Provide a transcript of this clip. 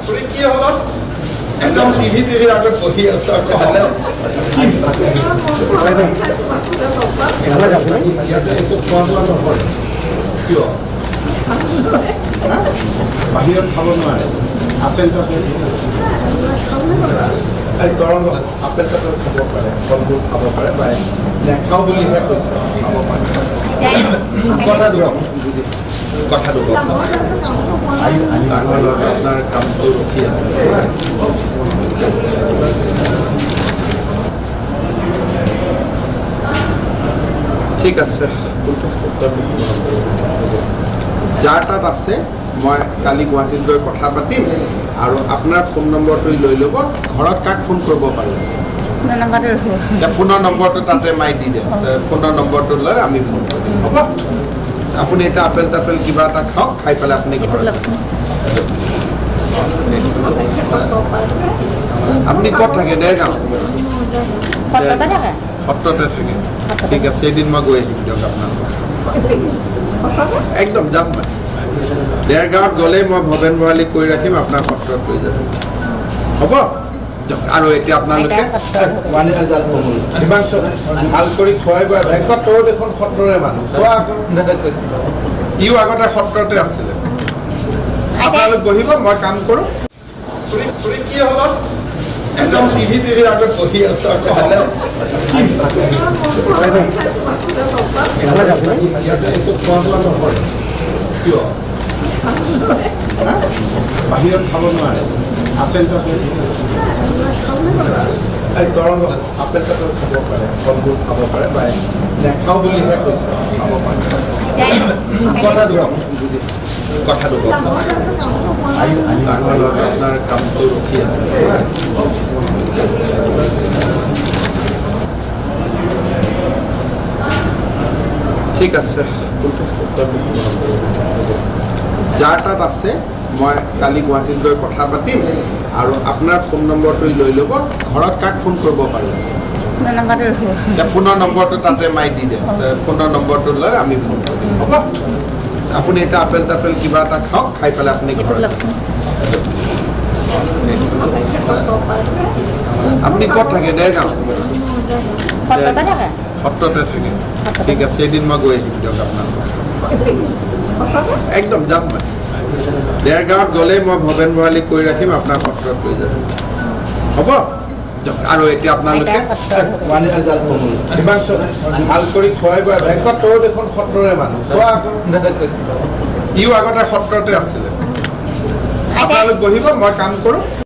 কি হল একদম টিভিৰ আগত বহি আছে ইয়াতে একো খোৱা লোৱা নহয় কিয় বাহিৰত খাব নোৱাৰে আপেল চাপেল গৰম আপেল চাপেল খাব পাৰে ফলবোৰ খাব পাৰে বা নেখাওঁ বুলিহে কৈছে খাব পাৰে কথাটো ডাঙৰ লগত আপোনাৰ কামটো ৰখি আছে ঠিক আছে যাৰ তাত আছে মই কালি গুৱাহাটীত গৈ কথা পাতিম আৰু আপোনাৰ ফোন নম্বৰটো লৈ ল'ব ঘৰত কাক ফোন কৰিব পাৰিব ফোনৰ নম্বৰটো তাতে মাৰি দি দিয়ক ফোনৰ নম্বৰটো লৈ আমি ফোন কৰিম হ'ব আপুনি এটা আপেল তাপেল কিবা এটা খাওক খাই পেলাই আপুনি ঘৰত আপুনি ক'ত থাকে দেৰগাঁও সত্ৰতে থাকে ঠিক আছে এদিন মই গৈ আহিম দিয়ক আপোনালোকক একদম যাম মই দেৰগাঁৱত গ'লেই মই ভৱেন ভৰালীক কৈ ৰাখিম আপোনাৰ সত্ৰত লৈ যাব হ'ব আৰু এতিয়া আপোনালোকে ভাল কৰি খুৱাই বোৱাই বেংকত তোৰ দেখোন সত্ৰৰে মানুহ খোৱা ইও আগতে সত্ৰতে আছিলে আপোনালোক বহিব মই কাম কৰোঁ কি হল একদম টিভিৰ আগত বহি আছে ইয়াতে একো খোৱা লোৱা নহয় কিয় বাহিৰত খাব নোৱাৰে আপেল চাপেল গৰম আপেল চাপেল খাব পাৰে ফলবোৰ খাব পাৰে বা নেখাওঁ বুলিহে কৈছে খাব পাৰে কথাটো ডাঙৰ লগত আপোনাৰ কামটো ৰখি আছে ঠিক আছে যাৰ তাত আছে মই কালি গুৱাহাটীত গৈ কথা পাতিম আৰু আপোনাৰ ফোন নম্বৰটো লৈ ল'ব ঘৰত কাক ফোন কৰিব পাৰিব ফোনৰ নম্বৰটো তাতে মাৰি দি দিয়ক ফোনৰ নম্বৰটো লৈ আমি ফোন কৰিম হ'ব আপুনি এটা আপেল তাপেল কিবা এটা খাওক খাই পেলাই আপুনি ঘৰত আপুনি ক'ত থাকে দেৰগাঁও সত্ৰতে থাকে ঠিক আছে এদিন মই গৈ আহিম দিয়ক আপোনালোকক একদম যাম মই দেৰগাঁৱত গ'লেই মই ভৱেন ভৰালীক কৈ ৰাখিম আপোনাৰ সত্ৰত লৈ যাব হ'ব আৰু এতিয়া আপোনালোকে ভাল কৰি খুৱাই বোৱাই বেংকত তোৰ দেখোন সত্ৰৰে মানুহ খোৱা ইও আগতে সত্ৰতে আছিলে আপোনালোক বহিব মই কাম কৰোঁ